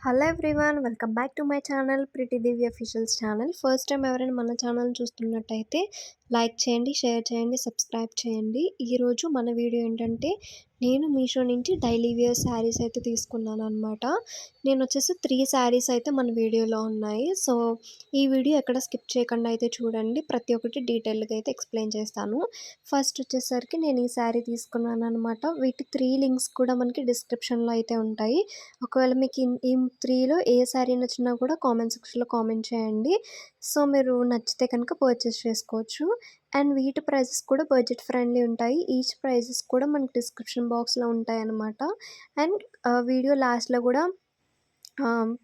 Hello everyone, welcome back to my channel pretty Divya officials channel. First time ఎవరైనా మన channel చూస్తున్నట్టయితే like చేయండి, share చేయండి, subscribe చేయండి. ఈరోజు మన వీడియో ఏంటంటే నేను మీషో నుంచి డైలీ వేర్ శారీస్ అయితే తీసుకున్నాను అనమాట. నేను వచ్చేసి 3 శారీస్ అయితే మన వీడియోలో ఉన్నాయి. సో ఈ వీడియో ఎక్కడ స్కిప్ చేయకుండా అయితే చూడండి, ప్రతి ఒక్కటి డీటెయిల్గా అయితే ఎక్స్ప్లెయిన్ చేస్తాను. ఫస్ట్ వచ్చేసరికి నేను ఈ శారీ తీసుకున్నాను అనమాట. వీటి 3 లింక్స్ కూడా మనకి డిస్క్రిప్షన్లో అయితే ఉంటాయి. ఒకవేళ మీకు ఈ 3లో ఏ శారీ నచ్చినా కూడా కామెంట్ సెక్షన్లో కామెంట్ చేయండి. సో మీరు నచ్చితే కనుక పర్చేస్ చేసుకోవచ్చు. అండ్ వీటి ప్రైజెస్ కూడా బడ్జెట్ ఫ్రెండ్లీ ఉంటాయి. ఈచ్ ప్రైజెస్ కూడా మనకి డిస్క్రిప్షన్ బాక్స్లో ఉంటాయన్నమాట. అండ్ వీడియో లాస్ట్లో కూడా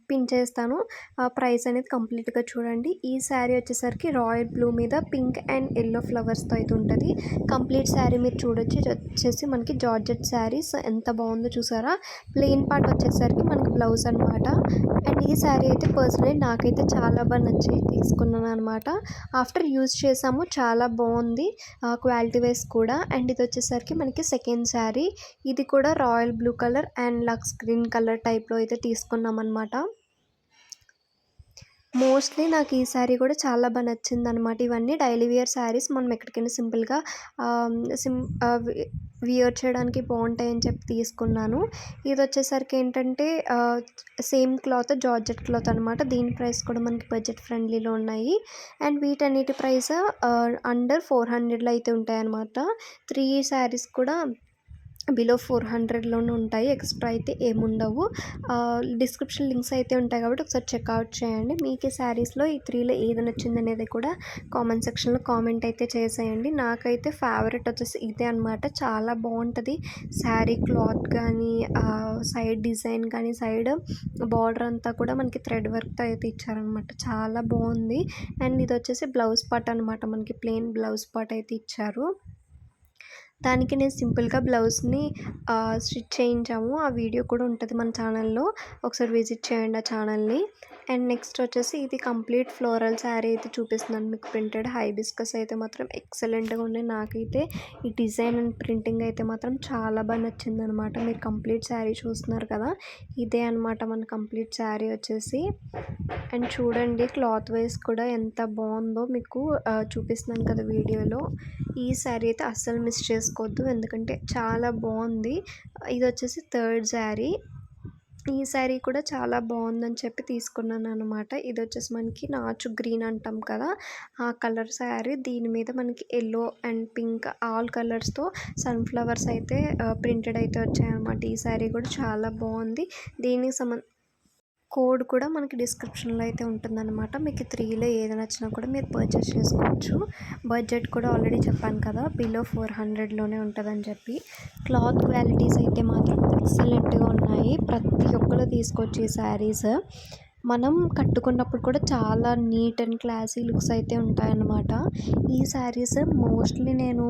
పిన్ చేస్తాను. ఆ ప్రైస్ అనేది కంప్లీట్గా చూడండి. ఈ శారీ వచ్చేసరికి రాయల్ బ్లూ మీద పింక్ అండ్ ఎల్లో ఫ్లవర్స్తో అయితే ఉంటుంది. కంప్లీట్ శారీ మీరు చూడొచ్చు. ఇది వచ్చేసి మనకి జార్జెట్ శారీస్ ఎంత బాగుందో చూసారా. ప్లెయిన్ పార్ట్ వచ్చేసరికి మనకి బ్లౌజ్ అనమాట. అండ్ ఈ శారీ అయితే పర్సనలీ నాకైతే చాలా బాగా నచ్చి తీసుకున్నాను అనమాట. ఆఫ్టర్ యూజ్ చేసాము, చాలా బాగుంది క్వాలిటీ వైజ్ కూడా. అండ్ ఇది వచ్చేసరికి మనకి సెకండ్ శారీ. ఇది కూడా రాయల్ బ్లూ కలర్ అండ్ లక్స్ గ్రీన్ కలర్ టైప్లో అయితే తీసుకున్నాం అనమాట. మోస్ట్లీ నాకు ఈ శారీ కూడా చాలా బాగా నచ్చిందనమాట. ఇవన్నీ డైలీ వేర్ శారీస్, మనం ఎక్కడికైనా సింపుల్గా వియర్ చేయడానికి బాగుంటాయని చెప్పి తీసుకున్నాను. ఇది వచ్చేసరికి ఏంటంటే సేమ్ క్లాత్, జార్జెట్ క్లాత్ అనమాట. దీని ప్రైస్ కూడా మనకి బడ్జెట్ ఫ్రెండ్లీలో ఉన్నాయి. అండ్ వీటన్నిటి ప్రైస్ అండర్ 400లో అయితే ఉంటాయి అనమాట. 3 శారీస్ కూడా బిలో 400లోనే ఉంటాయి. ఎక్స్ట్రా అయితే ఏముండవు. డిస్క్రిప్షన్ లింక్స్ అయితే ఉంటాయి కాబట్టి ఒకసారి చెక్అవుట్ చేయండి. మీకు ఈ శారీస్లో ఈ 3లో ఏది నచ్చింది అనేది కూడా కామెంట్ సెక్షన్లో కామెంట్ అయితే చేసేయండి. నాకైతే ఫేవరెట్ వచ్చేసి ఇదే అనమాట. చాలా బాగుంటుంది శారీ క్లాత్ కానీ, సైడ్ డిజైన్ కానీ, సైడ్ బార్డర్ అంతా కూడా మనకి థ్రెడ్ వర్క్తో అయితే ఇచ్చారనమాట. చాలా బాగుంది. అండ్ ఇది వచ్చేసి బ్లౌజ్ పార్ట్ అనమాట. మనకి ప్లెయిన్ బ్లౌజ్ పార్ట్ అయితే ఇచ్చారు. దానికి నేను సింపుల్గా బ్లౌజ్ని స్టిచ్ చేయించాము. ఆ వీడియో కూడా ఉంటుంది మన ఛానల్లో, ఒకసారి విజిట్ చేయండి ఆ ఛానల్ని. అండ్ నెక్స్ట్ వచ్చేసి ఇది కంప్లీట్ ఫ్లోరల్ శారీ అయితే చూపిస్తున్నాను మీకు. ప్రింటెడ్ హైబిస్కస్ అయితే మాత్రం ఎక్సలెంట్గా ఉన్నాయి. నాకైతే ఈ డిజైన్ అండ్ ప్రింటింగ్ అయితే మాత్రం చాలా బాగా నచ్చింది అనమాట. మీరు కంప్లీట్ శారీ చూస్తున్నారు కదా, ఇదే అనమాట మన కంప్లీట్ శారీ వచ్చేసి. అండ్ చూడండి క్లాత్ వైజ్ కూడా ఎంత బాగుందో మీకు చూపిస్తున్నాను కదా వీడియోలో. ఈ శారీ అయితే అస్సలు మిస్ చేసుకోవద్దు, ఎందుకంటే చాలా బాగుంది. ఇది వచ్చేసి థర్డ్ శారీ. ఈ శారీ కూడా చాలా బాగుందని చెప్పి తీసుకున్నాను అనమాట. ఇది వచ్చేసి మనకి నాచు గ్రీన్ అంటాం కదా, ఆ కలర్ శారీ. దీని మీద మనకి ఎల్లో అండ్ పింక్ ఆల్ కలర్స్తో సన్ఫ్లవర్స్ అయితే ప్రింటెడ్ అయితే వచ్చాయన్నమాట. ఈ శారీ కూడా చాలా బాగుంది. దీనికి కోడ్ కూడా మనకి డిస్క్రిప్షన్లో అయితే ఉంటుందన్నమాట. మీకు 3లో ఏది నచ్చినా కూడా మీరు పర్చేస్ చేసుకోవచ్చు. బడ్జెట్ కూడా ఆల్రెడీ చెప్పాను కదా, బిలో 400లోనే ఉంటుందని చెప్పి. క్లాత్ క్వాలిటీస్ అయితే మాత్రం ఎక్సలెంట్గా ఉన్నాయి. ప్రతి ఒక్కరు తీసుకోవచ్చు ఈ శారీస్. మనం కట్టుకున్నప్పుడు కూడా చాలా నీట్ అండ్ క్లాసీ లుక్స్ అయితే ఉంటాయన్నమాట. ఈ శారీస్ మోస్ట్లీ నేను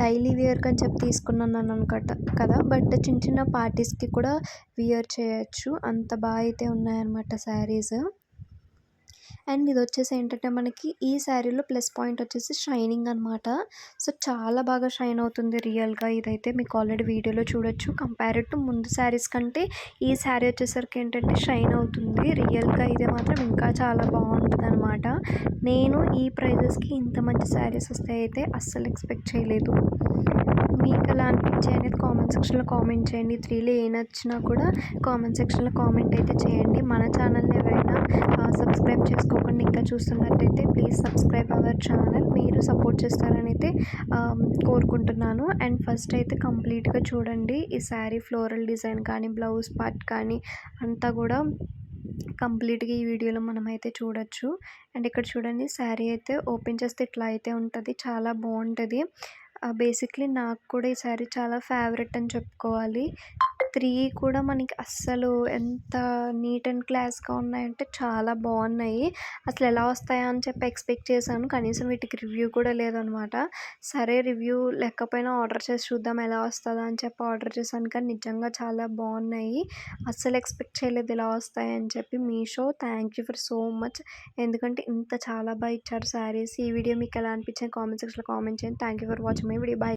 డైలీ వేర్కి అని చెప్పి తీసుకున్నాను అనుకుంటా కదా, బట్ చిన్న చిన్న పార్టీస్కి కూడా వియర్ చేయొచ్చు. అంత బాగా అయితే ఉన్నాయన్నమాట శారీస్. అండ్ ఇది వచ్చేసి ఏంటంటే మనకి ఈ శారీలో ప్లస్ పాయింట్ వచ్చేసి షైనింగ్ అనమాట. సో చాలా బాగా షైన్ అవుతుంది రియల్గా. ఇదైతే మీకు ఆల్రెడీ వీడియోలో చూడొచ్చు. కంపేర్డ్ టు ముందు శారీస్ కంటే ఈ శారీ వచ్చేసరికి ఏంటంటే షైన్ అవుతుంది రియల్గా. ఇదే మాత్రం ఇంకా చాలా బాగుంటుంది అనమాట. నేను ఈ ప్రైజెస్కి ఇంత మంచి శారీస్ వస్తాయి అయితే అస్సలు ఎక్స్పెక్ట్ చేయలేదు. మీకు ఎలా అనిపించాయి అనేది కామెంట్ సెక్షన్లో కామెంట్ చేయండి. 3లో ఏ నచ్చినా కూడా కామెంట్ సెక్షన్లో కామెంట్ అయితే చేయండి. మన ఛానల్ని ఎవరైనా సబ్స్క్రైబ్ చేసుకోకుండా ఇంకా చూస్తున్నట్టయితే ప్లీజ్ సబ్స్క్రైబ్ అవర్ ఛానల్. మీరు సపోర్ట్ చేస్తారని అయితే కోరుకుంటున్నాను. అండ్ ఫస్ట్ అయితే కంప్లీట్గా చూడండి. ఈ శారీ ఫ్లోరల్ డిజైన్ కానీ, బ్లౌజ్ పార్ట్ కానీ అంతా కూడా కంప్లీట్గా ఈ వీడియోలో మనం అయితే చూడొచ్చు. అండ్ ఇక్కడ చూడండి, శారీ అయితే ఓపెన్ చేస్తే ఇట్లా అయితే ఉంటుంది. చాలా బాగుంటుంది. బేసిక్లీ నాకు కూడా ఈ శారీ చాలా ఫేవరెట్ అని చెప్పుకోవాలి. 3 కూడా మనకి అస్సలు ఎంత నీట్ అండ్ క్లాస్గా ఉన్నాయంటే చాలా బాగున్నాయి. అసలు ఎలా వస్తాయా అని చెప్పి ఎక్స్పెక్ట్ చేశాను. కనీసం వీటికి రివ్యూ కూడా లేదనమాట. సరే రివ్యూ లేకపోయినా ఆర్డర్ చేసి చూద్దాం ఎలా వస్తుందా అని చెప్పి ఆర్డర్ చేశాను. కానీ నిజంగా చాలా బాగున్నాయి. అస్సలు ఎక్స్పెక్ట్ చేయలేదు ఇలా వస్తాయని చెప్పి. Meesho thank you for so much, ఎందుకంటే ఇంత చాలా బాగా ఇచ్చారు శారీస్. ఈ వీడియో మీకు ఎలా అనిపించింది కామెంట్ సెక్షన్లో కామెంట్ చేయండి. Thank you for watching my video. Bye.